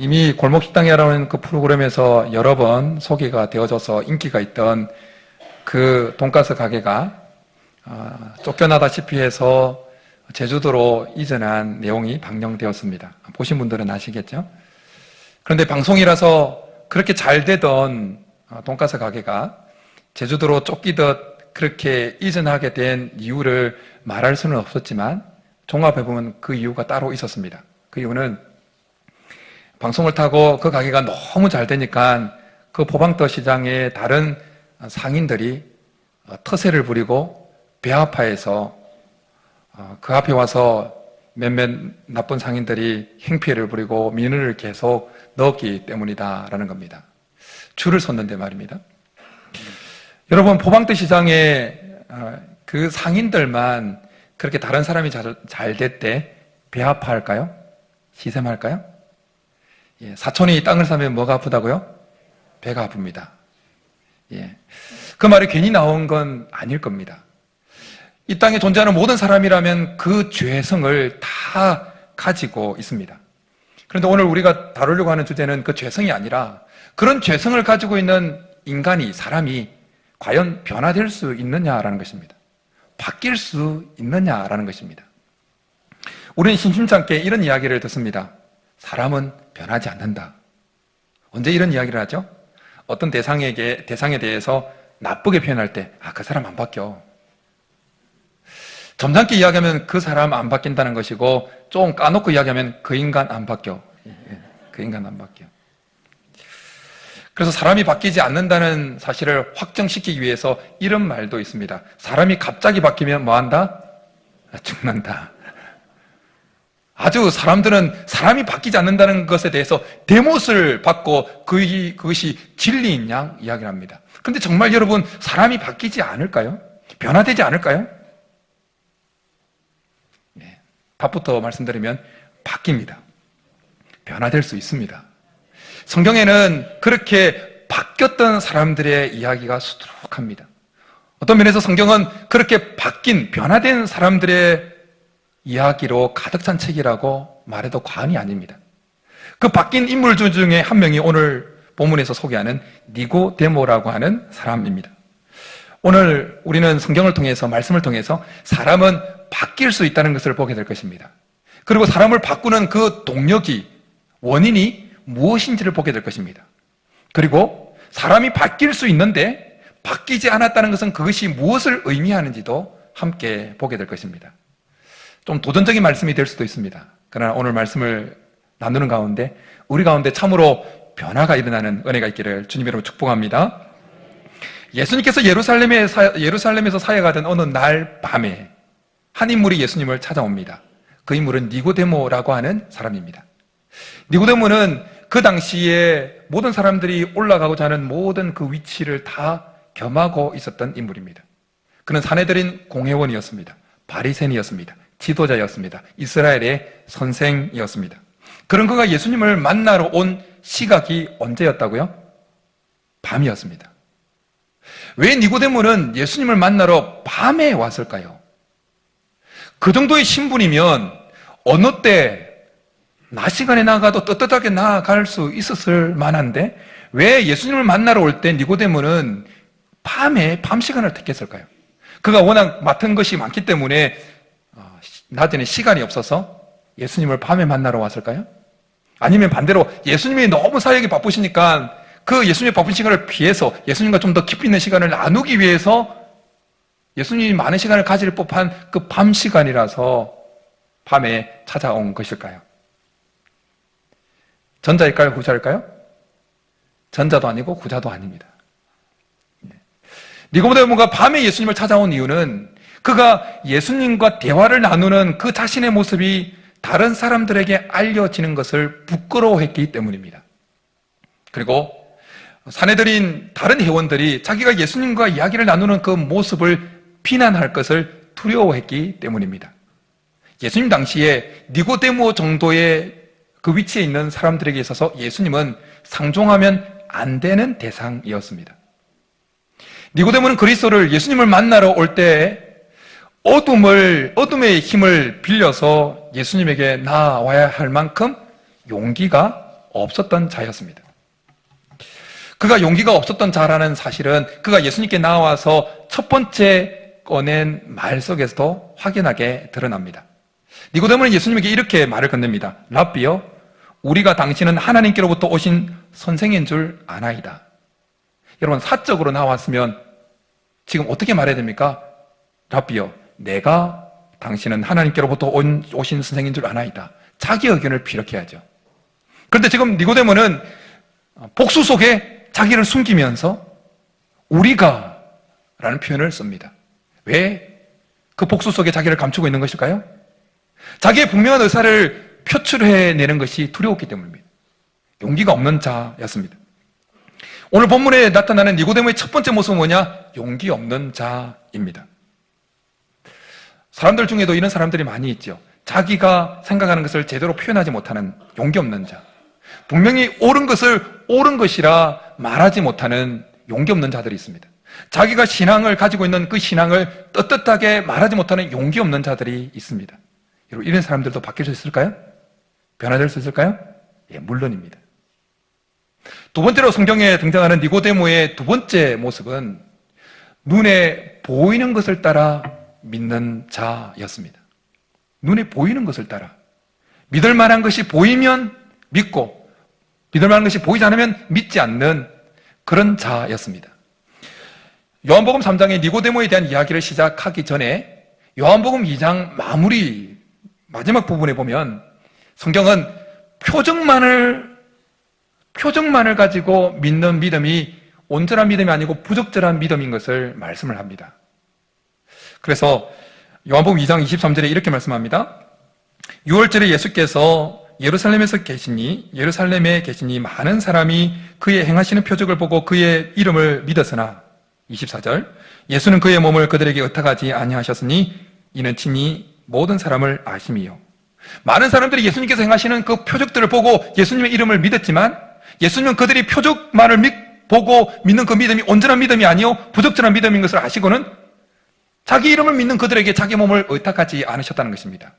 이미 골목식당이라는 그 프로그램에서 여러 번 소개가 되어져서 인기가 있던 그 돈가스 가게가 쫓겨나다시피 해서 제주도로 이전한 내용이 방영되었습니다. 보신 분들은 아시겠죠? 그런데 방송이라서 그렇게 잘 되던 돈가스 가게가 제주도로 쫓기듯 그렇게 이전하게 된 이유를 말할 수는 없었지만 종합해보면 그 이유가 따로 있었습니다. 그 이유는 방송을 타고 그 가게가 너무 잘 되니까 그 포방터 시장의 다른 상인들이 터세를 부리고 배아파해서 그 앞에 와서 몇몇 나쁜 상인들이 행피해를 부리고 민원을 계속 넣었기 때문이다라는 겁니다. 줄을 섰는데 말입니다. 여러분, 포방터 시장에 그 상인들만 그렇게 다른 사람이 잘 됐대 배아파할까요? 시샘할까요? 예, 사촌이 땅을 사면 뭐가 아프다고요? 배가 아픕니다. 예, 그 말이 괜히 나온 건 아닐 겁니다. 이 땅에 존재하는 모든 사람이라면 그 죄성을 다 가지고 있습니다. 그런데 오늘 우리가 다루려고 하는 주제는 그 죄성이 아니라 그런 죄성을 가지고 있는 인간이, 사람이 과연 변화될 수 있느냐라는 것입니다. 바뀔 수 있느냐라는 것입니다. 우리는 심심찮게 이런 이야기를 듣습니다. 사람은 변하지 않는다. 언제 이런 이야기를 하죠? 어떤 대상에 대해서 나쁘게 표현할 때, 그 사람 안 바뀌어. 점잖게 이야기하면 그 사람 안 바뀐다는 것이고, 좀 까놓고 이야기하면 그 인간 안 바뀌어. 그 인간 안 바뀌어. 그래서 사람이 바뀌지 않는다는 사실을 확정시키기 위해서 이런 말도 있습니다. 사람이 갑자기 바뀌면 뭐 한다? 죽는다. 아주 사람들은 사람이 바뀌지 않는다는 것에 대해서 대못을 받고 그것이 진리인 양 이야기를 합니다. 그런데 정말 여러분, 사람이 바뀌지 않을까요? 변화되지 않을까요? 네, 답부터 말씀드리면 바뀝니다. 변화될 수 있습니다. 성경에는 그렇게 바뀌었던 사람들의 이야기가 수두룩합니다. 어떤 면에서 성경은 그렇게 바뀐, 변화된 사람들의 이야기로 가득 찬 책이라고 말해도 과언이 아닙니다. 그 바뀐 인물 중에 한 명이 오늘 본문에서 소개하는 니고데모라고 하는 사람입니다. 오늘 우리는 성경을 통해서, 말씀을 통해서 사람은 바뀔 수 있다는 것을 보게 될 것입니다. 그리고 사람을 바꾸는 그 동력이, 원인이 무엇인지를 보게 될 것입니다. 그리고 사람이 바뀔 수 있는데 바뀌지 않았다는 것은 그것이 무엇을 의미하는지도 함께 보게 될 것입니다. 좀 도전적인 말씀이 될 수도 있습니다. 그러나 오늘 말씀을 나누는 가운데 우리 가운데 참으로 변화가 일어나는 은혜가 있기를 주님 이름으로 축복합니다. 예수님께서 예루살렘에서 사역하던 어느 날 밤에 한 인물이 예수님을 찾아옵니다. 그 인물은 니고데모라고 하는 사람입니다. 니고데모는 그 당시에 모든 사람들이 올라가고자 하는 모든 그 위치를 다 겸하고 있었던 인물입니다. 그는 산헤드린 공회원이었습니다. 바리새인이었습니다. 지도자였습니다. 이스라엘의 선생이었습니다. 그런 그가 예수님을 만나러 온 시각이 언제였다고요? 밤이었습니다. 왜 니고데모는 예수님을 만나러 밤에 왔을까요? 그 정도의 신분이면 어느 때 낮 시간에 나가도 떳떳하게 나아갈 수 있었을 만한데 왜 예수님을 만나러 올 때 니고데모는 밤 시간을 택했을까요? 그가 워낙 맡은 것이 많기 때문에 낮에는 시간이 없어서 예수님을 밤에 만나러 왔을까요? 아니면 반대로 예수님이 너무 사역이 바쁘시니까 그 예수님의 바쁜 시간을 피해서 예수님과 좀 더 깊이 있는 시간을 나누기 위해서 예수님이 많은 시간을 가질 법한 그 밤 시간이라서 밤에 찾아온 것일까요? 전자일까요? 후자일까요? 전자도 아니고 후자도 아닙니다. 니고데모가 밤에 예수님을 찾아온 이유는 그가 예수님과 대화를 나누는 그 자신의 모습이 다른 사람들에게 알려지는 것을 부끄러워했기 때문입니다. 그리고 산헤드린 다른 회원들이 자기가 예수님과 이야기를 나누는 그 모습을 비난할 것을 두려워했기 때문입니다. 예수님 당시에 니고데모 정도의 그 위치에 있는 사람들에게 있어서 예수님은 상종하면 안 되는 대상이었습니다. 니고데모는 그리스도를 예수님을 만나러 올 때 어둠의 힘을 빌려서 예수님에게 나와야 할 만큼 용기가 없었던 자였습니다. 그가 용기가 없었던 자라는 사실은 그가 예수님께 나와서 첫 번째 꺼낸 말 속에서도 확연하게 드러납니다. 니고데모는 예수님에게 이렇게 말을 건넵니다. 랍비여, 우리가 당신은 하나님께로부터 오신 선생인 줄 아나이다. 여러분, 사적으로 나왔으면 지금 어떻게 말해야 됩니까? 랍비여, 내가 당신은 하나님께로부터 오신 선생인 줄 아나이다. 자기 의견을 피력해야죠. 그런데 지금 니고데모는 복수 속에 자기를 숨기면서 우리가 라는 표현을 씁니다. 왜 그 복수 속에 자기를 감추고 있는 것일까요? 자기의 분명한 의사를 표출해내는 것이 두려웠기 때문입니다. 용기가 없는 자였습니다. 오늘 본문에 나타나는 니고데모의 첫 번째 모습은 뭐냐? 용기 없는 자입니다. 사람들 중에도 이런 사람들이 많이 있죠. 자기가 생각하는 것을 제대로 표현하지 못하는 용기 없는 자. 분명히 옳은 것을 옳은 것이라 말하지 못하는 용기 없는 자들이 있습니다. 자기가 신앙을 가지고 있는 그 신앙을 떳떳하게 말하지 못하는 용기 없는 자들이 있습니다. 여러분, 이런 사람들도 바뀔 수 있을까요? 변화될 수 있을까요? 예, 물론입니다. 두 번째로 성경에 등장하는 니고데모의 두 번째 모습은 눈에 보이는 것을 따라 믿는 자였습니다. 눈에 보이는 것을 따라. 믿을 만한 것이 보이면 믿고, 믿을 만한 것이 보이지 않으면 믿지 않는 그런 자였습니다. 요한복음 3장의 니고데모에 대한 이야기를 시작하기 전에 요한복음 2장 마무리 마지막 부분에 보면 성경은 표적만을 가지고 믿는 믿음이 온전한 믿음이 아니고 부적절한 믿음인 것을 말씀을 합니다. 그래서 요한복음 2장 23절에 이렇게 말씀합니다. 6월절에 예수께서 예루살렘에 계시니 많은 사람이 그의 행하시는 표적을 보고 그의 이름을 믿었으나 24절 예수는 그의 몸을 그들에게 의탁하지 아니하셨으니 이는 친히 모든 사람을 아심이요. 많은 사람들이 예수님께서 행하시는 그 표적들을 보고 예수님의 이름을 믿었지만 예수님은 그들이 표적만을 보고 믿는 그 믿음이 온전한 믿음이 아니요 부적절한 믿음인 것을 아시고는 자기 이름을 믿는 그들에게 자기 몸을 의탁하지 않으셨다는 것입니다.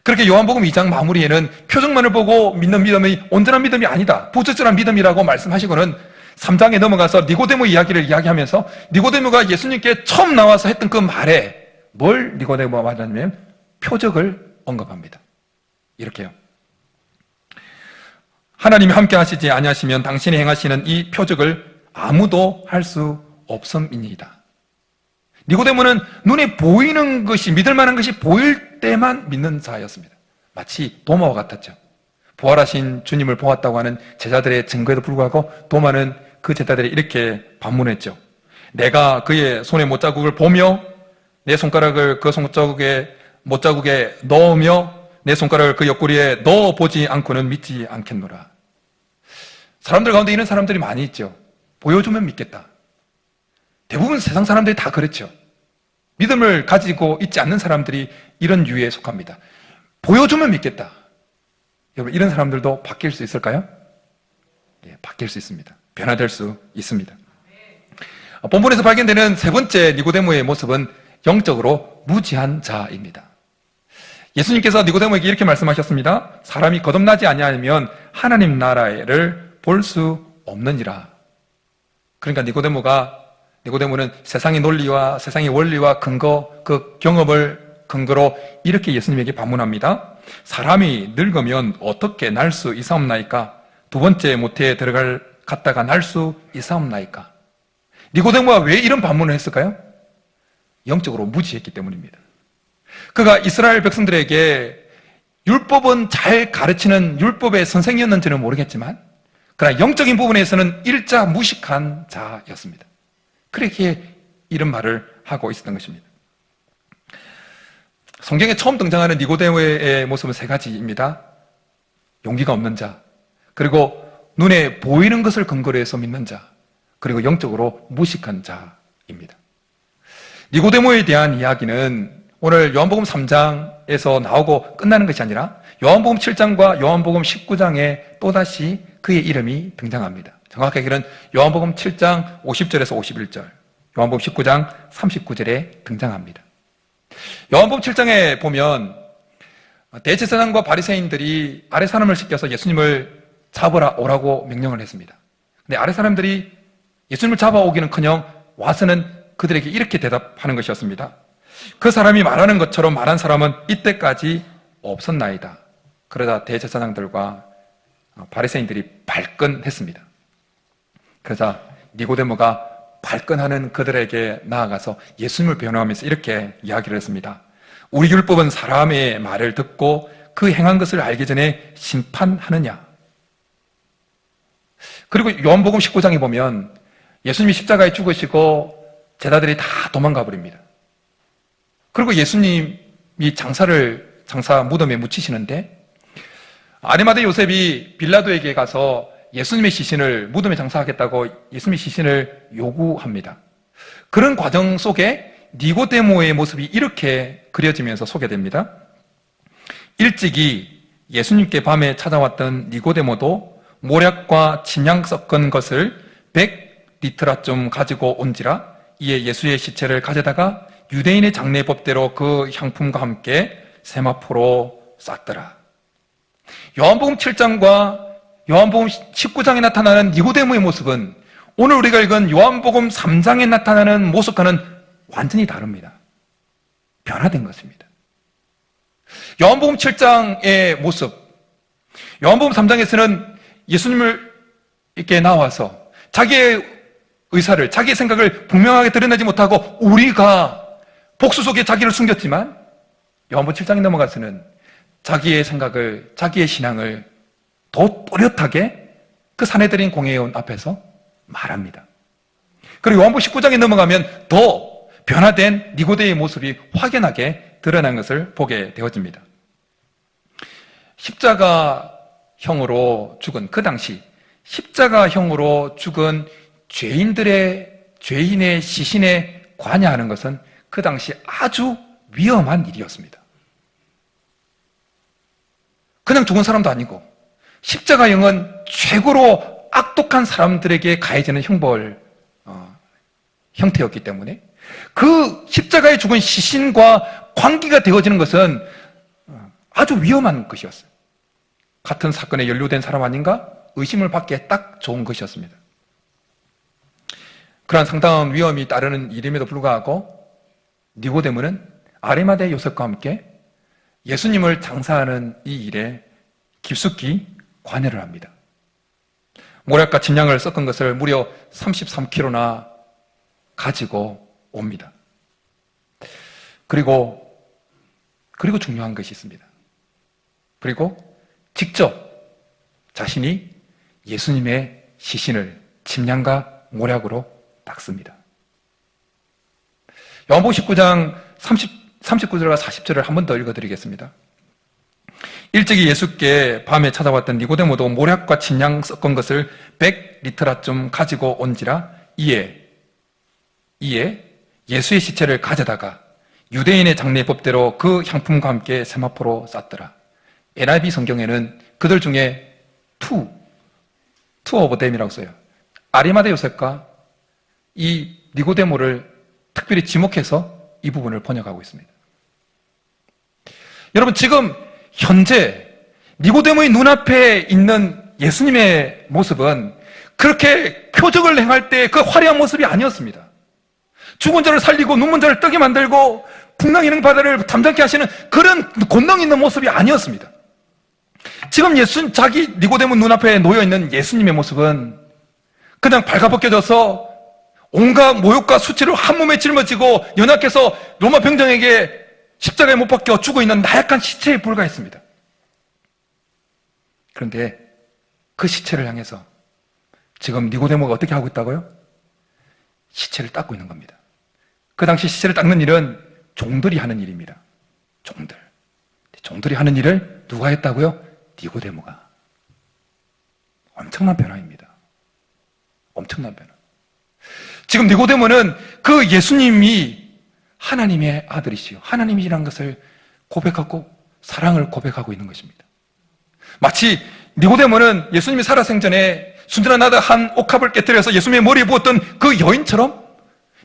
그렇게 요한복음 2장 마무리에는 표적만을 보고 믿는 믿음이 온전한 믿음이 아니다, 부적절한 믿음이라고 말씀하시고는 3장에 넘어가서 니고데모 이야기를 이야기하면서 니고데모가 예수님께 처음 나와서 했던 그 말에 뭘 니고데모가 말하냐면 표적을 언급합니다. 이렇게요. 하나님이 함께 하시지 아니하시면 당신이 행하시는 이 표적을 아무도 할 수 없음이니이다. 니고데모는 눈에 보이는 것이, 믿을 만한 것이 보일 때만 믿는 자였습니다. 마치 도마와 같았죠. 부활하신 주님을 보았다고 하는 제자들의 증거에도 불구하고 도마는 그 제자들이 이렇게 반문했죠. 내가 그의 손의 못자국을 보며 내 손가락을 그 못자국에 넣으며 내 손가락을 그 옆구리에 넣어보지 않고는 믿지 않겠노라. 사람들 가운데 이런 사람들이 많이 있죠. 보여주면 믿겠다. 대부분 세상 사람들이 다 그렇죠. 믿음을 가지고 있지 않는 사람들이 이런 유에 속합니다. 보여주면 믿겠다. 여러분, 이런 사람들도 바뀔 수 있을까요? 예, 바뀔 수 있습니다. 변화될 수 있습니다. 본문에서 발견되는 세 번째 니고데모의 모습은 영적으로 무지한 자입니다. 예수님께서 니고데모에게 이렇게 말씀하셨습니다. 사람이 거듭나지 아니하면 하나님 나라를 볼 수 없느니라. 그러니까 니고데모는 세상의 논리와 세상의 원리와 그 경험을 근거로 이렇게 예수님에게 반문합니다. 사람이 늙으면 어떻게 날 수 있사옵나이까? 두 번째 모태에 갔다가 날 수 있사옵나이까? 니고데모가 왜 이런 반문을 했을까요? 영적으로 무지했기 때문입니다. 그가 이스라엘 백성들에게 율법은 잘 가르치는 율법의 선생이었는지는 모르겠지만 그러나 영적인 부분에서는 일자 무식한 자였습니다. 그렇게 이런 말을 하고 있었던 것입니다. 성경에 처음 등장하는 니고데모의 모습은 세 가지입니다. 용기가 없는 자, 그리고 눈에 보이는 것을 근거로 해서 믿는 자, 그리고 영적으로 무식한 자입니다. 니고데모에 대한 이야기는 오늘 요한복음 3장에서 나오고 끝나는 것이 아니라 요한복음 7장과 요한복음 19장에 또다시 그의 이름이 등장합니다. 정확하게는 요한복음 7장 50절에서 51절, 요한복음 19장 39절에 등장합니다. 요한복음 7장에 보면 대제사장과 바리새인들이 아랫사람을 시켜서 예수님을 잡으라 오라고 명령을 했습니다. 근데 아랫 사람들이 예수님을 잡아오기는커녕 와서는 그들에게 이렇게 대답하는 것이었습니다. 그 사람이 말하는 것처럼 말한 사람은 이때까지 없었나이다. 그러다 대제사장들과 바리새인들이 발끈했습니다. 그러자 니고데모가 발끈하는 그들에게 나아가서 예수님을 변호하면서 이렇게 이야기를 했습니다. 우리 율법은 사람의 말을 듣고 그 행한 것을 알기 전에 심판하느냐? 그리고 요한복음 19장에 보면 예수님이 십자가에 죽으시고 제자들이 다 도망가 버립니다. 그리고 예수님이 장사 무덤에 묻히시는데 아리마대 요셉이 빌라도에게 가서 예수님의 시신을 무덤에 장사하겠다고 예수님의 시신을 요구합니다. 그런 과정 속에 니고데모의 모습이 이렇게 그려지면서 소개됩니다. 일찍이 예수님께 밤에 찾아왔던 니고데모도 모략과 침향 섞은 것을 100리트라쯤 가지고 온지라 이에 예수의 시체를 가져다가 유대인의 장례법대로 그 향품과 함께 세마포로 쌌더라. 요한복음 7장과 요한복음 19장에 나타나는 니고데모의 모습은 오늘 우리가 읽은 요한복음 3장에 나타나는 모습과는 완전히 다릅니다. 변화된 것입니다. 요한복음 7장의 모습, 요한복음 3장에서는 예수님을 이렇게 나와서 자기의 의사를, 자기의 생각을 분명하게 드러내지 못하고 우리가 복수 속에 자기를 숨겼지만 요한복음 7장에 넘어가서는 자기의 생각을, 자기의 신앙을 더 또렷하게 그 사내들인 공회의원 앞에서 말합니다. 그리고 요한복음 19장에 넘어가면 더 변화된 니고데의 모습이 확연하게 드러난 것을 보게 되어집니다. 십자가형으로 죽은 그 당시 십자가형으로 죽은 죄인의 시신에 관여하는 것은 그 당시 아주 위험한 일이었습니다. 그냥 죽은 사람도 아니고 십자가형은 최고로 악독한 사람들에게 가해지는 형태였기 때문에 그 십자가에 죽은 시신과 관계가 되어지는 것은 아주 위험한 것이었어요. 같은 사건에 연루된 사람 아닌가? 의심을 받기에 딱 좋은 것이었습니다. 그러한 상당한 위험이 따르는 일임에도 불구하고 니고데모는 아리마대 요셉과 함께 예수님을 장사하는 이 일에 깊숙이 관여를 합니다. 모략과 침향을 섞은 것을 무려 33kg나 가지고 옵니다. 그리고 중요한 것이 있습니다. 그리고 직접 자신이 예수님의 시신을 침향과 모략으로 닦습니다. 요한복음 19장 39절과 40절을 한 번 더 읽어드리겠습니다. 일찍이 예수께 밤에 찾아왔던 니고데모도 모략과 침향 섞은 것을 100리트라쯤 가지고 온지라 이에 예수의 시체를 가져다가 유대인의 장례법대로 그 향품과 함께 세마포로 쌌더라. NIV 성경에는 그들 중에 two of them이라고 써요. 아리마대 요셉과 이 니고데모를 특별히 지목해서 이 부분을 번역하고 있습니다. 여러분, 지금 현재 니고데모의 눈앞에 있는 예수님의 모습은 그렇게 표적을 행할 때 그 화려한 모습이 아니었습니다. 죽은 자를 살리고 눈먼 자를 뜨게 만들고 풍랑이는 바다를 잠잠케 하시는 그런 권능 있는 모습이 아니었습니다. 지금 자기 니고데모 눈앞에 놓여있는 예수님의 모습은 그냥 발가벗겨져서 온갖 모욕과 수치를 한 몸에 짊어지고 연약해서 로마 병정에게 십자가에 못 박혀 죽어 있는 나약한 시체에 불과했습니다. 그런데 그 시체를 향해서 지금 니고데모가 어떻게 하고 있다고요? 시체를 닦고 있는 겁니다. 그 당시 시체를 닦는 일은 종들이 하는 일입니다. 종들이 하는 일을 누가 했다고요? 니고데모가. 엄청난 변화입니다. 엄청난 변화. 지금 니고데모는 그 예수님이 하나님의 아들이시요 하나님이라는 것을 고백하고 사랑을 고백하고 있는 것입니다. 마치 니고데모는 예수님이 살아생전에 순전한 나다 한 옥합을 깨뜨려서 예수님의 머리에 부었던 그 여인처럼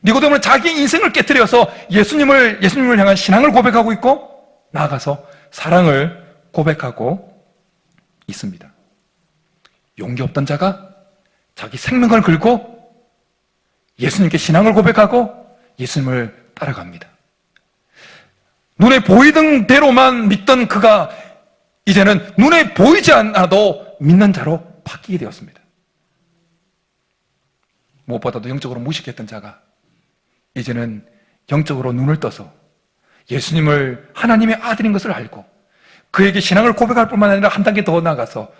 니고데모는 자기 인생을 깨뜨려서 예수님을 향한 신앙을 고백하고 있고 나아가서 사랑을 고백하고 있습니다. 용기 없던 자가 자기 생명을 걸고 예수님께 신앙을 고백하고 예수님을 따라갑니다. 눈에 보이던 대로만 믿던 그가 이제는 눈에 보이지 않아도 믿는 자로 바뀌게 되었습니다. 무엇보다도 영적으로 무식했던 자가 이제는 영적으로 눈을 떠서 예수님을 하나님의 아들인 것을 알고 그에게 신앙을 고백할 뿐만 아니라 한 단계 더 나아가서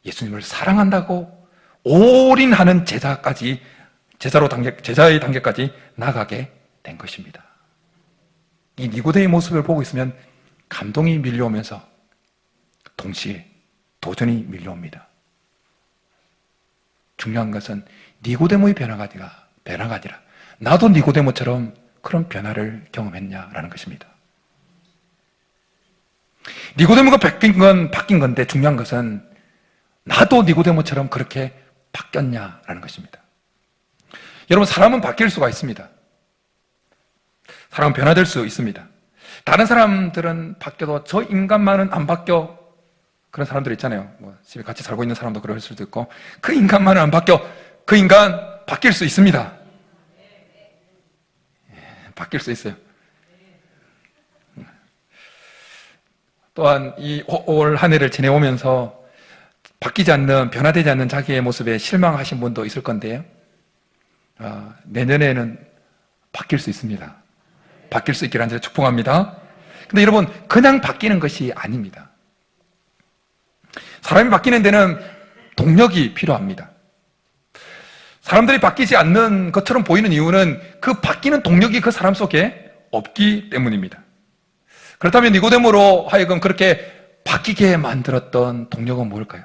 예수님을 사랑한다고 올인하는 제자의 단계까지 나가게 된 것입니다. 이 니고데의 모습을 보고 있으면 감동이 밀려오면서 동시에 도전이 밀려옵니다. 중요한 것은 니고데모의 변화가 아니라 나도 니고데모처럼 그런 변화를 경험했냐라는 것입니다. 니고데모가 바뀐 건데 중요한 것은 나도 니고데모처럼 그렇게 바뀌었냐라는 것입니다. 여러분, 사람은 바뀔 수가 있습니다. 사람은 변화될 수 있습니다. 다른 사람들은 바뀌어도 저 인간만은 안 바뀌어. 그런 사람들 있잖아요. 집에 같이 살고 있는 사람도 그럴 수도 있고, 그 인간만은 안 바뀌어. 그 인간 바뀔 수 있습니다. 바뀔 수 있어요. 또한 이 올 한 해를 지내오면서 바뀌지 않는, 변화되지 않는 자기의 모습에 실망하신 분도 있을 건데요. 내년에는 바뀔 수 있습니다. 바뀔 수 있기를 간절히 축복합니다. 근데 여러분, 그냥 바뀌는 것이 아닙니다. 사람이 바뀌는 데는 동력이 필요합니다. 사람들이 바뀌지 않는 것처럼 보이는 이유는 그 바뀌는 동력이 그 사람 속에 없기 때문입니다. 그렇다면 니고데모로 하여금 그렇게 바뀌게 만들었던 동력은 뭘까요?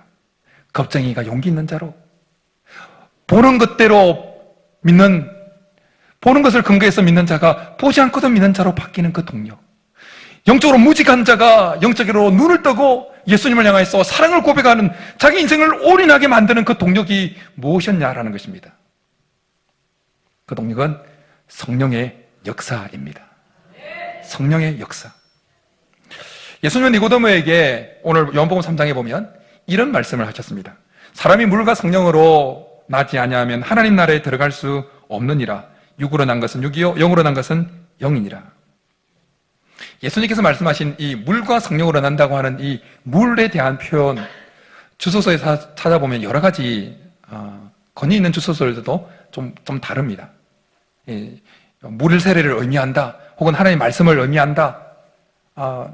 겁쟁이가 용기 있는 자로, 보는 것대로 믿는, 보는 것을 근거해서 믿는 자가 보지 않고도 믿는 자로 바뀌는 그 동력, 영적으로 무직한 자가 영적으로 눈을 뜨고 예수님을 향해서 사랑을 고백하는, 자기 인생을 올인하게 만드는 그 동력이 무엇이었냐라는 것입니다. 그 동력은 성령의 역사입니다. 성령의 역사. 예수님은 니고데모에게 오늘 요한복음 3장에 보면 이런 말씀을 하셨습니다. 사람이 물과 성령으로 나지 아니하면 하나님 나라에 들어갈 수 없느니라. 육으로 난 것은 육이요 영으로 난 것은 영이니라. 예수님께서 말씀하신 이 물과 성령으로 난다고 하는 이 물에 대한 표현, 주소서에 찾아보면 여러 가지 권위 있는 주소서들도 좀 다릅니다. 물 세례를 의미한다, 혹은 하나님의 말씀을 의미한다,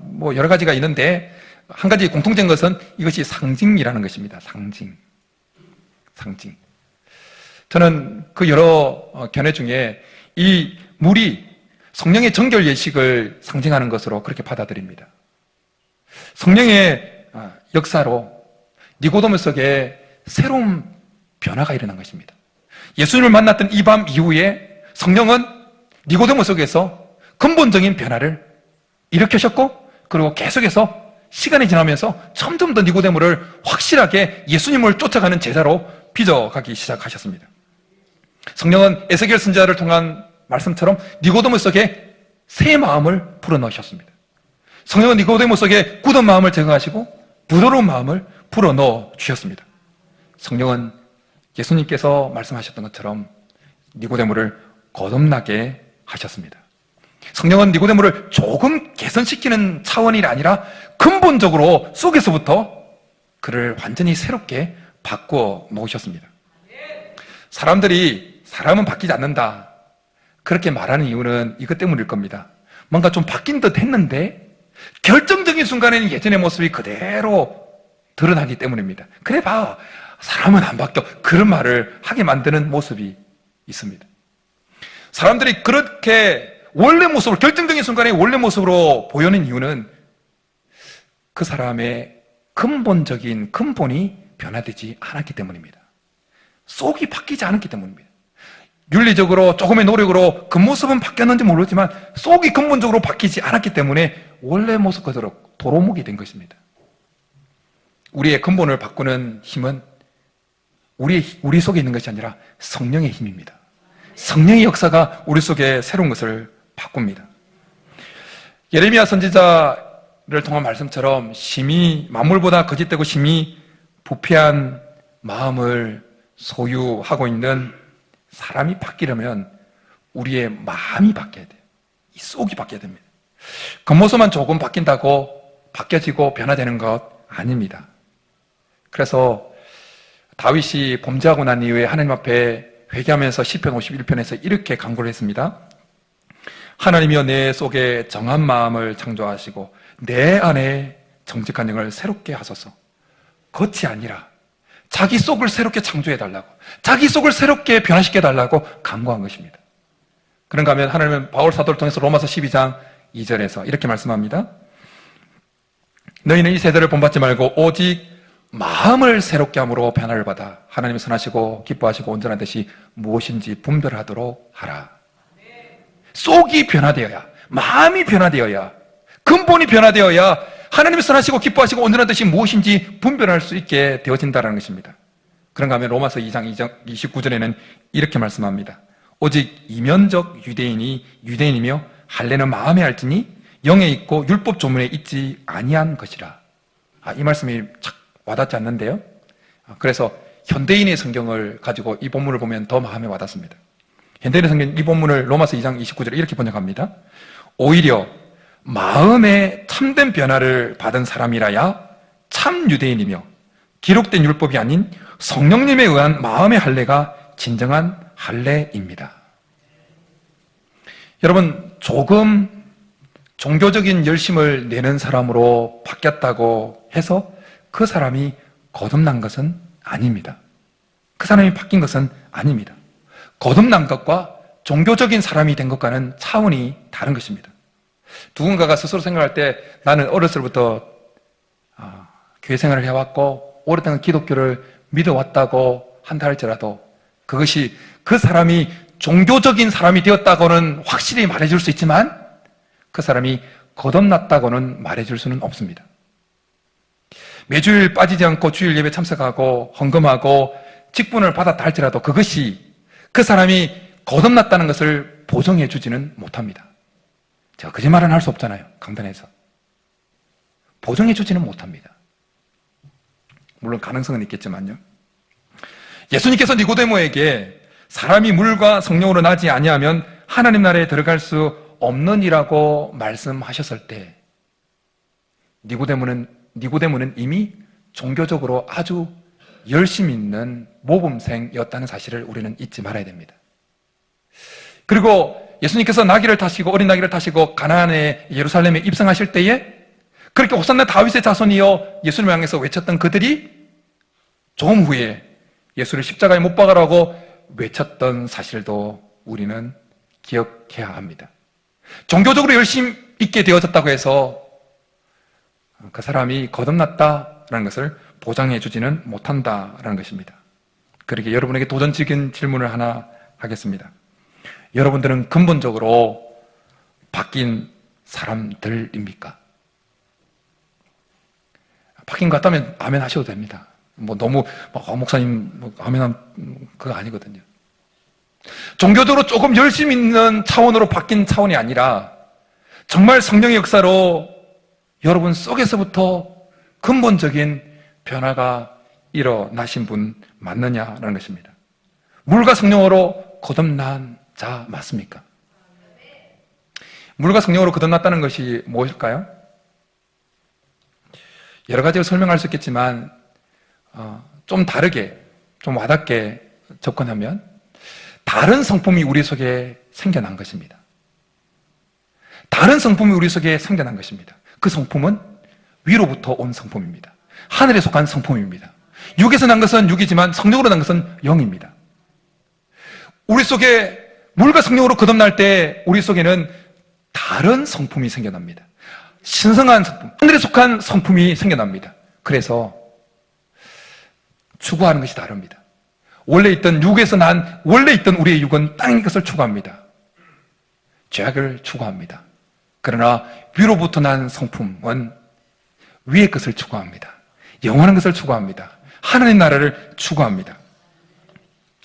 뭐 여러 가지가 있는데 한 가지 공통된 것은 이것이 상징이라는 것입니다. 상징. 저는 그 여러 견해 중에 이 물이 성령의 정결 예식을 상징하는 것으로 그렇게 받아들입니다. 성령의 역사로 니고데모 속에 새로운 변화가 일어난 것입니다. 예수님을 만났던 이 밤 이후에 성령은 니고데모 속에서 근본적인 변화를 일으키셨고, 그리고 계속해서 시간이 지나면서 점점 더 니고데모를 확실하게 예수님을 쫓아가는 제자로 빚어가기 시작하셨습니다. 성령은 에스겔 선지자를 통한 말씀처럼 니고데모 속에 새 마음을 불어넣으셨습니다. 성령은 니고데모 속에 굳은 마음을 제거하시고 부드러운 마음을 불어넣어 주셨습니다. 성령은 예수님께서 말씀하셨던 것처럼 니고데모를 거듭나게 하셨습니다. 성령은 니고데모를 조금 개선시키는 차원이 아니라 근본적으로 속에서부터 그를 완전히 새롭게 바꾸어 놓으셨습니다. 사람은 바뀌지 않는다, 그렇게 말하는 이유는 이것 때문일 겁니다. 뭔가 좀 바뀐 듯 했는데 결정적인 순간에는 예전의 모습이 그대로 드러나기 때문입니다. 그래 봐, 사람은 안 바뀌어, 그런 말을 하게 만드는 모습이 있습니다. 사람들이 그렇게 원래 모습으로, 결정적인 순간에 원래 모습으로 보이는 이유는 그 사람의 근본적인 근본이 변화되지 않았기 때문입니다. 속이 바뀌지 않았기 때문입니다. 윤리적으로 조금의 노력으로 겉모습은 바뀌었는지 모르지만 속이 근본적으로 바뀌지 않았기 때문에 원래 모습 그대로 도루묵이 된 것입니다. 우리의 근본을 바꾸는 힘은 우리 속에 있는 것이 아니라 성령의 힘입니다. 성령의 역사가 우리 속에 새로운 것을 바꿉니다. 예레미야 선지자를 통한 말씀처럼 심히 만물보다 거짓되고 심히 부패한 마음을 소유하고 있는 사람이 바뀌려면 우리의 마음이 바뀌어야 돼요. 이 속이 바뀌어야 됩니다. 겉모습만 조금 바뀐다고 바뀌어지고 변화되는 것 아닙니다. 그래서 다윗이 범죄하고 난 이후에 하나님 앞에 회개하면서 시편 51편에서 이렇게 간구를 했습니다. 하나님이여 내 속에 정한 마음을 창조하시고 내 안에 정직한 영을 새롭게 하소서. 겉이 아니라 자기 속을 새롭게 창조해달라고, 자기 속을 새롭게 변화시켜달라고 간구한 것입니다. 그런가 하면 하나님은 바울 사도를 통해서 로마서 12장 2절에서 이렇게 말씀합니다. 너희는 이 세대를 본받지 말고 오직 마음을 새롭게 함으로 변화를 받아 하나님이 선하시고 기뻐하시고 온전한 뜻이 무엇인지 분별하도록 하라. 속이 변화되어야, 마음이 변화되어야, 근본이 변화되어야 하나님이 선하시고 기뻐하시고 온전한 뜻이 무엇인지 분별할 수 있게 되어진다는 것입니다. 그런가 하면 로마서 2장 29절에는 이렇게 말씀합니다. 오직 이면적 유대인이 유대인이며 할례는 마음에 알지니 영에 있고 율법 조문에 있지 아니한 것이라. 이 말씀이 착 와닿지 않는데요. 그래서 현대인의 성경을 가지고 이 본문을 보면 더 마음에 와닿습니다. 현대인의 성경 이 본문을 로마서 2장 29절에 이렇게 번역합니다. 오히려 마음에 참된 변화를 받은 사람이라야 참 유대인이며 기록된 율법이 아닌 성령님에 의한 마음의 할례가 진정한 할례입니다. 여러분, 조금 종교적인 열심을 내는 사람으로 바뀌었다고 해서 그 사람이 거듭난 것은 아닙니다. 그 사람이 바뀐 것은 아닙니다. 거듭난 것과 종교적인 사람이 된 것과는 차원이 다른 것입니다. 누군가가 스스로 생각할 때 나는 어렸을 때부터 교회 생활을 해왔고 오랫동안 기독교를 믿어왔다고 한다 할지라도 그것이 그 사람이 종교적인 사람이 되었다고는 확실히 말해줄 수 있지만 그 사람이 거듭났다고는 말해줄 수는 없습니다. 매주일 빠지지 않고 주일 예배 참석하고 헌금하고 직분을 받았다 할지라도 그것이 그 사람이 거듭났다는 것을 보정해 주지는 못합니다. 제가 거짓말은 할 수 없잖아요. 강단에서. 보정해 주지는 못합니다. 물론 가능성은 있겠지만요. 예수님께서 니고데모에게 사람이 물과 성령으로 나지 아니하면 하나님 나라에 들어갈 수 없느니라고 말씀하셨을 때 니고데모는 이미 종교적으로 아주 열심 있는 모범생이었다는 사실을 우리는 잊지 말아야 됩니다. 그리고 예수님께서 나귀를 타시고 어린 나귀를 타시고 가나안의 예루살렘에 입성하실 때에 그렇게 호산나 다윗의 자손이여 예수님을 향해서 외쳤던 그들이 조금 후에 예수를 십자가에 못 박으라고 외쳤던 사실도 우리는 기억해야 합니다. 종교적으로 열심 있게 되어졌다고 해서 그 사람이 거듭났다라는 것을 보장해 주지는 못한다라는 것입니다. 그러게 여러분에게 도전적인 질문을 하나 하겠습니다. 여러분들은 근본적으로 바뀐 사람들입니까? 바뀐 것 같다면 아멘 하셔도 됩니다. 너무 목사님 아멘 그거 아니거든요. 종교적으로 조금 열심 있는 차원으로 바뀐 차원이 아니라 정말 성령의 역사로 여러분 속에서부터 근본적인 변화가 일어나신 분 맞느냐라는 것입니다. 물과 성령으로 거듭난 자 맞습니까? 물과 성령으로 거듭났다는 것이 무엇일까요? 여러 가지로 설명할 수 있겠지만 좀 다르게, 좀 와닿게 접근하면 다른 성품이 우리 속에 생겨난 것입니다. 다른 성품이 우리 속에 생겨난 것입니다. 그 성품은 위로부터 온 성품입니다. 하늘에 속한 성품입니다. 육에서 난 것은 육이지만 성령으로 난 것은 영입니다. 우리 속에 물과 성령으로 거듭날 때 우리 속에는 다른 성품이 생겨납니다. 신성한 성품, 하늘에 속한 성품이 생겨납니다. 그래서 추구하는 것이 다릅니다. 원래 있던 우리의 육은 땅의 것을 추구합니다. 죄악을 추구합니다. 그러나 위로부터 난 성품은 위의 것을 추구합니다. 영원한 것을 추구합니다. 하나님 나라를 추구합니다.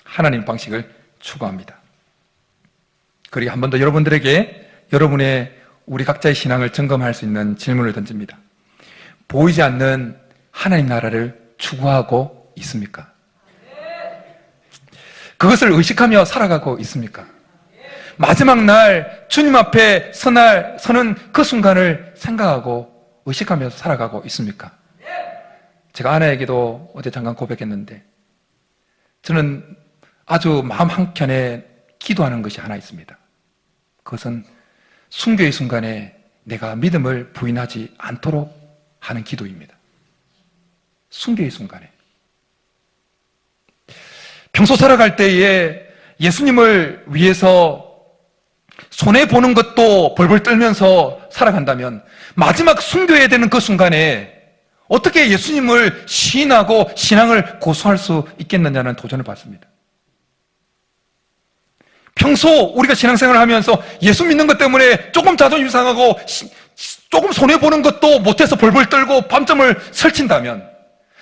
하나님 방식을 추구합니다. 그리고 한 번 더 여러분들에게 여러분의 우리 각자의 신앙을 점검할 수 있는 질문을 던집니다. 보이지 않는 하나님 나라를 추구하고 있습니까? 그것을 의식하며 살아가고 있습니까? 마지막 날 주님 앞에 서는 그 순간을 생각하고 의식하면서 살아가고 있습니까? 제가 아내에게도 어제 잠깐 고백했는데, 저는 아주 마음 한켠에 기도하는 것이 하나 있습니다. 그것은 순교의 순간에 내가 믿음을 부인하지 않도록 하는 기도입니다. 순교의 순간에. 평소 살아갈 때에 예수님을 위해서 손해보는 것도 벌벌 떨면서 살아간다면 마지막 순교해야 되는 그 순간에 어떻게 예수님을 시인하고 신앙을 고수할 수 있겠느냐는 도전을 받습니다. 평소 우리가 신앙생활을 하면서 예수 믿는 것 때문에 조금 자존심 상하고 조금 손해보는 것도 못해서 벌벌 떨고 밤잠을 설친다면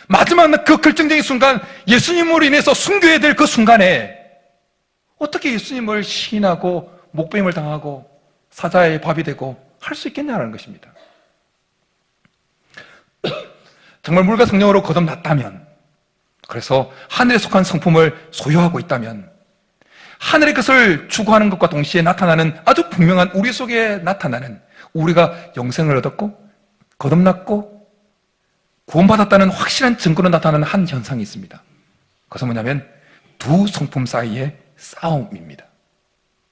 마지막 그 결정적인 순간, 예수님으로 인해서 순교해야 될 그 순간에 어떻게 예수님을 시인하고 목배임을 당하고 사자의 밥이 되고 할 수 있겠냐는 것입니다. 정말 물과 성령으로 거듭났다면, 그래서 하늘에 속한 성품을 소유하고 있다면 하늘의 것을 추구하는 것과 동시에 나타나는 아주 분명한 우리 속에 나타나는, 우리가 영생을 얻었고 거듭났고 구원받았다는 확실한 증거로 나타나는 한 현상이 있습니다. 그것은 뭐냐면 두 성품 사이의 싸움입니다.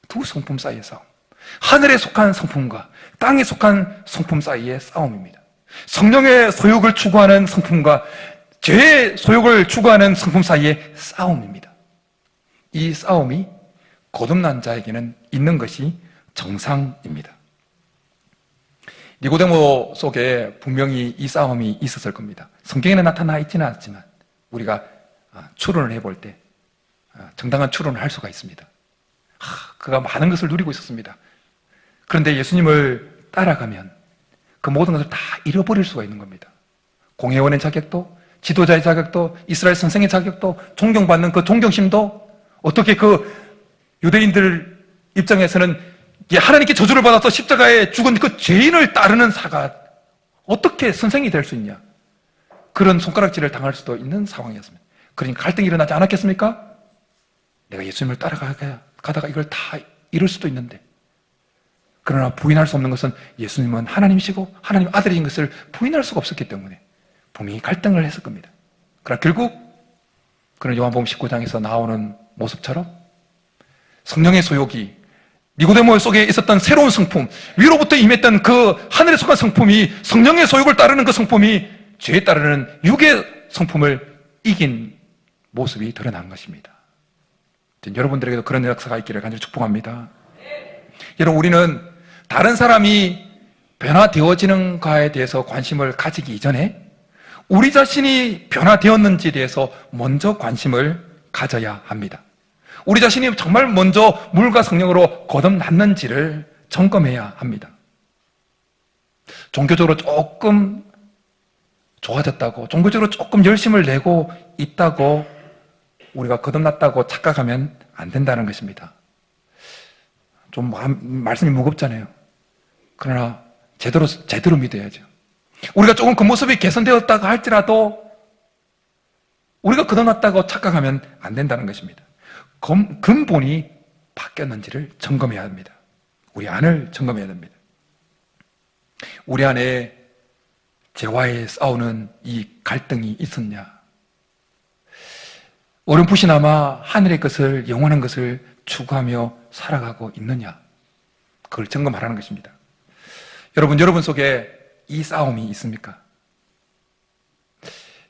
두 성품 사이의 싸움. 하늘에 속한 성품과 땅에 속한 성품 사이의 싸움입니다. 성령의 소욕을 추구하는 성품과 죄의 소욕을 추구하는 성품 사이의 싸움입니다. 이 싸움이 거듭난 자에게는 있는 것이 정상입니다. 니고데모 속에 분명히 이 싸움이 있었을 겁니다. 성경에는 나타나 있지는 않지만 우리가 추론을 해볼 때 정당한 추론을 할 수가 있습니다. 그가 많은 것을 누리고 있었습니다. 그런데 예수님을 따라가면 그 모든 것을 다 잃어버릴 수가 있는 겁니다. 공회원의 자격도, 지도자의 자격도, 이스라엘 선생의 자격도, 존경받는 그 존경심도, 어떻게 그 유대인들 입장에서는 하나님께 저주를 받아서 십자가에 죽은 그 죄인을 따르는 사가 어떻게 선생이 될 수 있냐, 그런 손가락질을 당할 수도 있는 상황이었습니다. 그러니까 갈등이 일어나지 않았겠습니까? 내가 예수님을 따라가다가 이걸 다 잃을 수도 있는데, 그러나 부인할 수 없는 것은 예수님은 하나님이시고 하나님 아들인 것을 부인할 수가 없었기 때문에 분명히 갈등을 했을 겁니다. 그러나 결국 그는 요한복음 19장에서 나오는 모습처럼 성령의 소욕이, 니고데모 속에 있었던 새로운 성품, 위로부터 임했던 그 하늘에 속한 성품이, 성령의 소욕을 따르는 그 성품이 죄에 따르는 육의 성품을 이긴 모습이 드러난 것입니다. 여러분들에게도 그런 역사가 있기를 간절히 축복합니다. 여러분, 우리는 다른 사람이 변화되어지는가에 대해서 관심을 가지기 이전에 우리 자신이 변화되었는지에 대해서 먼저 관심을 가져야 합니다. 우리 자신이 정말 먼저 물과 성령으로 거듭났는지를 점검해야 합니다. 종교적으로 조금 좋아졌다고, 종교적으로 조금 열심을 내고 있다고 우리가 거듭났다고 착각하면 안 된다는 것입니다. 좀 말씀이 무겁잖아요. 그러나 제대로 믿어야죠. 우리가 조금 그 모습이 개선되었다고 할지라도 우리가 거듭났다고 착각하면 안 된다는 것입니다. 근본이 바뀌었는지를 점검해야 합니다. 우리 안을 점검해야 됩니다. 우리 안에 죄와의 싸우는 이 갈등이 있었냐? 어렴풋이나마 하늘의 것을, 영원한 것을 추구하며 살아가고 있느냐? 그걸 점검하라는 것입니다. 여러분 속에 이 싸움이 있습니까?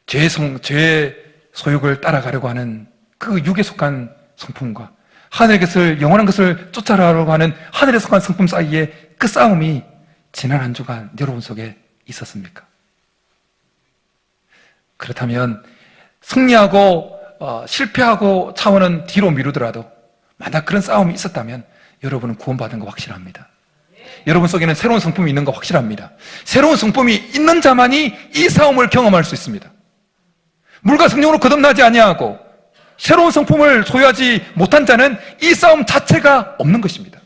죄의 소욕을 따라가려고 하는 그 육에 속한 성품과 하늘의 것을, 영원한 것을 쫓아가려고 하는 하늘에 속한 성품 사이에 그 싸움이 지난 한 주간 여러분 속에 있었습니까? 그렇다면 승리하고 실패하고 차원은 뒤로 미루더라도 만약 그런 싸움이 있었다면 여러분은 구원받은 거 확실합니다. 여러분 속에는 새로운 성품이 있는 거 확실합니다. 새로운 성품이 있는 자만이 이 싸움을 경험할 수 있습니다. 물과 성령으로 거듭나지 아니하고 새로운 성품을 소유하지 못한 자는 이 싸움 자체가 없는 것입니다.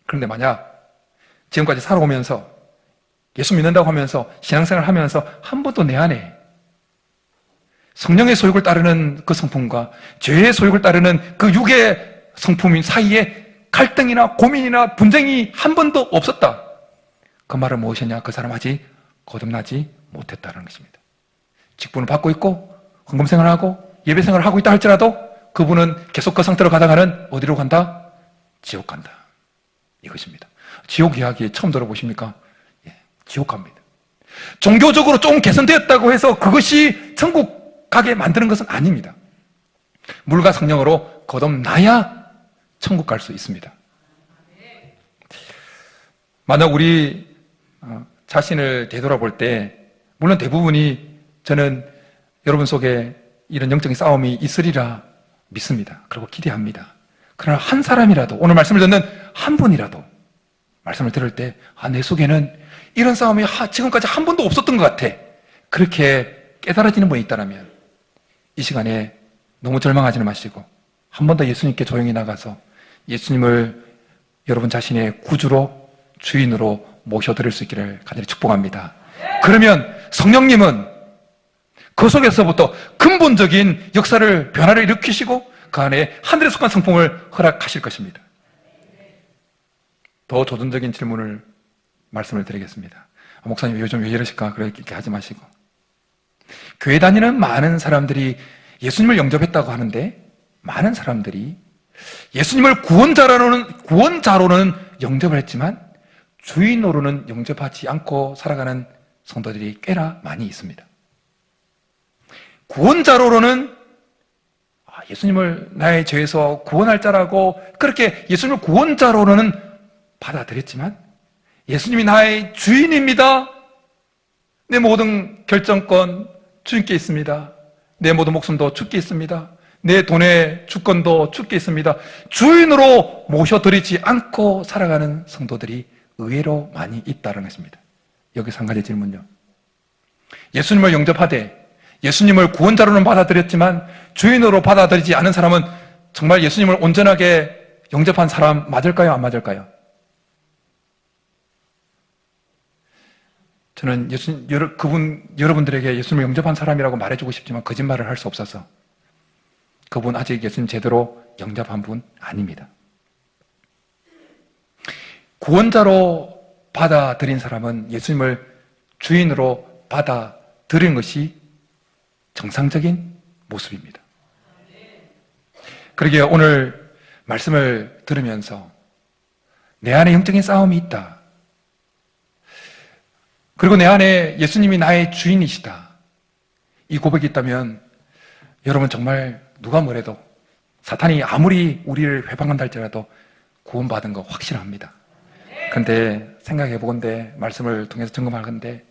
그런데 만약 지금까지 살아오면서 예수 믿는다고 하면서 신앙생활을 하면서 한 번도 내 안에 성령의 소욕을 따르는 그 성품과 죄의 소욕을 따르는 그 육의 성품 사이에 갈등이나 고민이나 분쟁이 한 번도 없었다. 그 말은 무엇이냐? 그 사람 아직 거듭나지 못했다는 것입니다. 직분을 받고 있고 헌금생활을 하고 예배생활을 하고 있다 할지라도 그분은 계속 그 상태로 가다가는 어디로 간다? 지옥 간다. 이것입니다. 지옥 이야기 처음 들어보십니까? 예, 지옥 갑니다. 종교적으로 좀 개선되었다고 해서 그것이 천국 가게 만드는 것은 아닙니다. 물과 성령으로 거듭나야 천국 갈 수 있습니다. 만약 우리 자신을 되돌아볼 때 물론 대부분이 저는 여러분 속에 이런 영적인 싸움이 있으리라 믿습니다. 그리고 기대합니다. 그러나 한 사람이라도 오늘 말씀을 듣는 한 분이라도 말씀을 들을 때 내 속에는 이런 싸움이 지금까지 한 번도 없었던 것 같아. 그렇게 깨달아지는 분이 있다면 이 시간에 너무 절망하지는 마시고 한 번 더 예수님께 조용히 나가서 예수님을 여러분 자신의 구주로 주인으로 모셔드릴 수 있기를 간절히 축복합니다. 그러면 성령님은 그 속에서부터 근본적인 역사를 변화를 일으키시고 그 안에 하늘에 속한 성품을 허락하실 것입니다. 더 조전적인 질문을 말씀을 드리겠습니다. 목사님 요즘 왜 이러실까? 그렇게 하지 마시고 교회 다니는 많은 사람들이 예수님을 영접했다고 하는데 많은 사람들이 예수님을 구원자로는 영접을 했지만 주인으로는 영접하지 않고 살아가는 성도들이 꽤나 많이 있습니다. 구원자로는 예수님을 나의 죄에서 구원할 자라고 그렇게 예수님을 구원자로는 받아들였지만 예수님이 나의 주인입니다. 내 모든 결정권 주님께 있습니다. 내 모든 목숨도 주께 있습니다. 내 돈의 주권도 주께 있습니다. 주인으로 모셔드리지 않고 살아가는 성도들이 의외로 많이 있다는 것입니다. 여기서 한 가지 질문요. 예수님을 영접하되 예수님을 구원자로는 받아들였지만 주인으로 받아들이지 않은 사람은 정말 예수님을 온전하게 영접한 사람 맞을까요? 안 맞을까요? 저는 여러분들에게 예수님을 영접한 사람이라고 말해주고 싶지만 거짓말을 할 수 없어서 그분 아직 예수님 제대로 영접한 분 아닙니다. 구원자로 받아들인 사람은 예수님을 주인으로 받아들인 것이 정상적인 모습입니다. 그러기에 오늘 말씀을 들으면서 내 안에 영적인 싸움이 있다. 그리고 내 안에 예수님이 나의 주인이시다. 이 고백이 있다면 여러분 정말 누가 뭐래도 사탄이 아무리 우리를 회방한다 할지라도 구원받은 거 확실합니다. 그런데 생각해 보건대 말씀을 통해서 점검하건대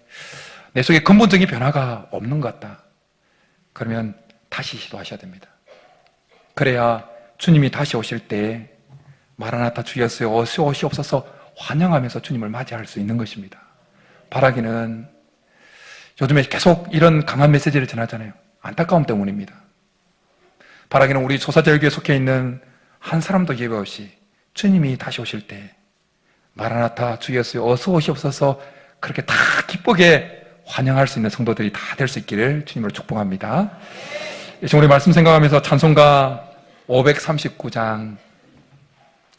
내 속에 근본적인 변화가 없는 것 같다. 그러면 다시 시도하셔야 됩니다. 그래야 주님이 다시 오실 때 마라나타 주 예수여 어서 오시옵소서 환영하면서 주님을 맞이할 수 있는 것입니다. 바라기는 요즘에 계속 이런 강한 메시지를 전하잖아요. 안타까움 때문입니다. 바라기는 우리 조사절교에 속해 있는 한 사람도 예외 없이 주님이 다시 오실 때 마라나타 주 예수여 어서 오시옵소서 그렇게 다 기쁘게 환영할 수 있는 성도들이 다 될 수 있기를 주님으로 축복합니다. 지금 우리 말씀 생각하면서 찬송가 539장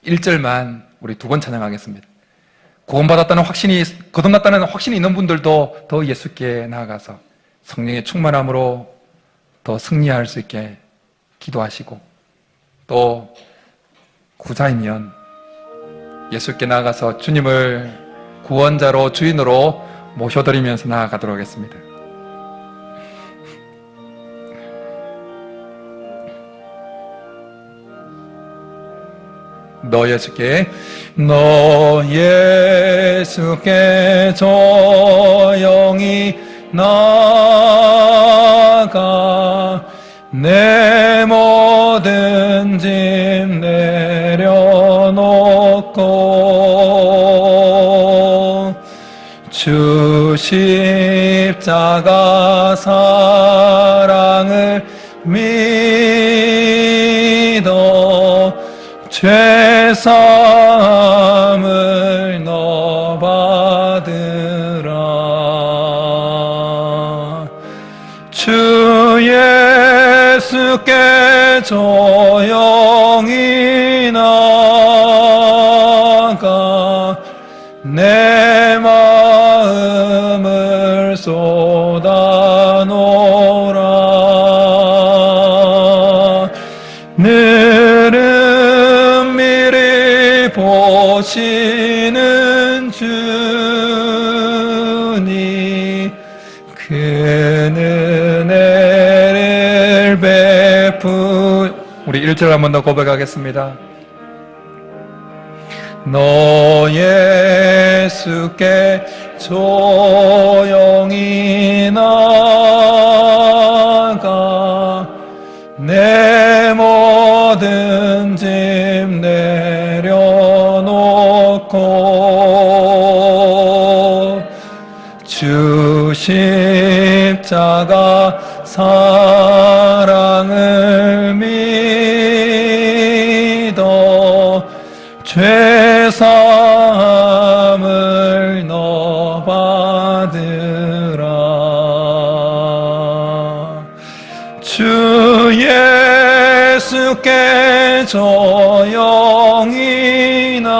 1절만 우리 두 번 찬양하겠습니다. 구원받았다는 확신이, 거듭났다는 확신이 있는 분들도 더 예수께 나아가서 성령의 충만함으로 더 승리할 수 있게 기도하시고 또 구자이면 예수께 나아가서 주님을 구원자로 주인으로 모셔드리면서 나아가도록 하겠습니다. 너 예수께 조용히 나가 내 모든 짐 내려놓고 주 십자가 사랑을 믿어 죄사함을 너 받으라 주의 예수께 조용히 나가 내 마음을 쏟아놓으라. 너는 미리 보시는 주니 그 은혜를 우리 1절 한 번 더 고백하겠습니다. 너 예수께 조용히 나가 내 모든 짐 내려놓고 주 십자가 사랑을 믿어 죄사함을 너 받으라. 주 예수께 조용히 나가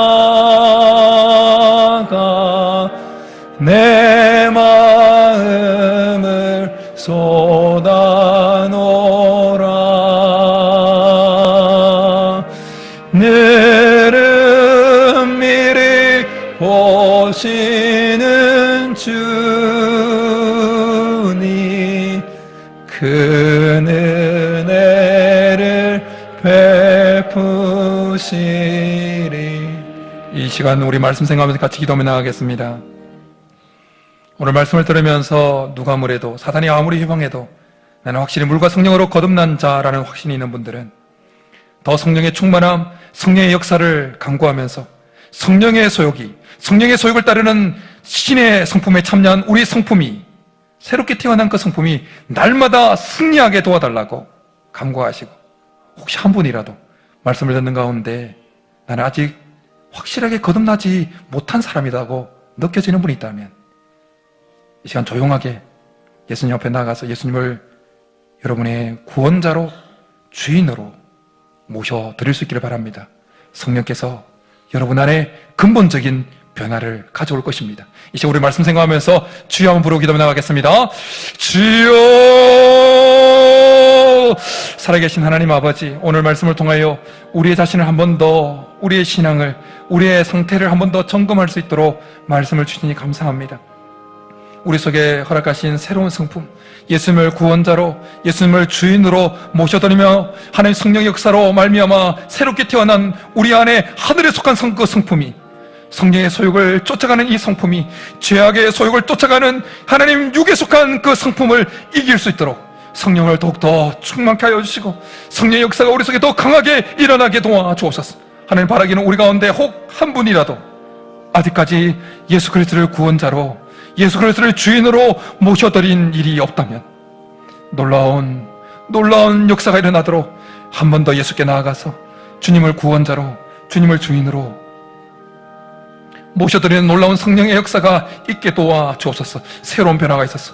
내 마음을 쏟아놓으라. 너는 미리 보시는 주니 그 은혜를 베푸시리. 이 시간 우리 말씀 생각하면서 같이 기도하며 나가겠습니다. 오늘 말씀을 들으면서 누가 아무래도 사단이 아무리 희망해도 나는 확실히 물과 성령으로 거듭난 자라는 확신이 있는 분들은 더 성령의 충만함, 성령의 역사를 강구하면서 성령의 소욕을 따르는 신의 성품에 참여한 우리 성품이, 새롭게 태어난 그 성품이 날마다 승리하게 도와달라고 간구하시고, 혹시 한 분이라도 말씀을 듣는 가운데 나는 아직 확실하게 거듭나지 못한 사람이라고 느껴지는 분이 있다면 이 시간 조용하게 예수님 앞에 나가서 예수님을 여러분의 구원자로, 주인으로 모셔드릴 수 있기를 바랍니다. 성령께서 여러분 안에 근본적인 변화를 가져올 것입니다. 이 시간 우리 말씀 생각하면서 주여 한번 부르고 기도해 나가겠습니다. 주여! 살아계신 하나님 아버지, 오늘 말씀을 통하여 우리의 자신을 한 번 더, 우리의 신앙을, 우리의 상태를 한 번 더 점검할 수 있도록 말씀을 주시니 감사합니다. 우리 속에 허락하신 새로운 성품, 예수님을 구원자로, 예수님을 주인으로 모셔드리며 하나님 성령의 역사로 말미암아 새롭게 태어난 우리 안에 하늘에 속한 그 성품이, 성령의 소욕을 쫓아가는 이 성품이 죄악의 소욕을 쫓아가는 하나님 육에 속한 그 성품을 이길 수 있도록 성령을 더욱더 충만케 하여 주시고 성령의 역사가 우리 속에 더 강하게 일어나게 도와주옵소서. 하나님 바라기는 우리 가운데 혹 한 분이라도 아직까지 예수 그리스도를 구원자로, 예수 그리스도를 주인으로 모셔드린 일이 없다면 놀라운 역사가 일어나도록 한 번 더 예수께 나아가서 주님을 구원자로, 주님을 주인으로 모셔드리는 놀라운 성령의 역사가 있게 도와주옵소서. 새로운 변화가 있어서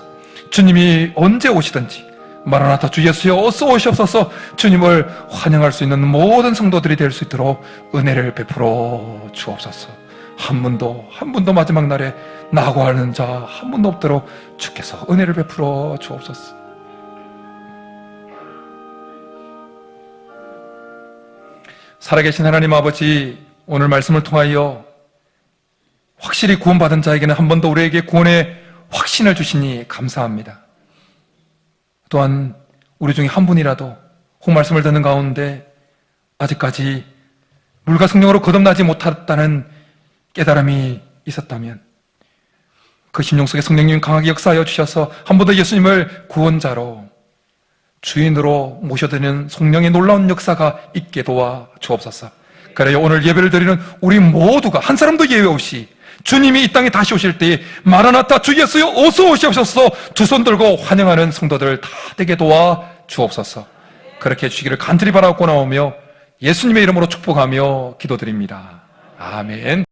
주님이 언제 오시든지 마라나타 주 예수여 어서 오시옵소서, 주님을 환영할 수 있는 모든 성도들이 될 수 있도록 은혜를 베풀어 주옵소서. 한 분도 마지막 날에 낙오하는 자 한 분도 없도록 주께서 은혜를 베풀어 주옵소서. 살아계신 하나님 아버지, 오늘 말씀을 통하여 확실히 구원받은 자에게는 한 번 더 우리에게 구원의 확신을 주시니 감사합니다. 또한 우리 중에 한 분이라도 혹 말씀을 듣는 가운데 아직까지 물과 성령으로 거듭나지 못했다는 깨달음이 있었다면 그 심령 속에 성령님 강하게 역사하여 주셔서 한 번 더 예수님을 구원자로, 주인으로 모셔드리는 성령의 놀라운 역사가 있게 도와 주옵소서. 그래요, 오늘 예배를 드리는 우리 모두가 한 사람도 예외 없이 주님이 이 땅에 다시 오실 때에 마라나타 주 예수여 어서 오시옵소서 두 손 들고 환영하는 성도들 다 되게 도와 주옵소서. 그렇게 해주시기를 간절히 바라고 나오며 예수님의 이름으로 축복하며 기도드립니다. 아멘.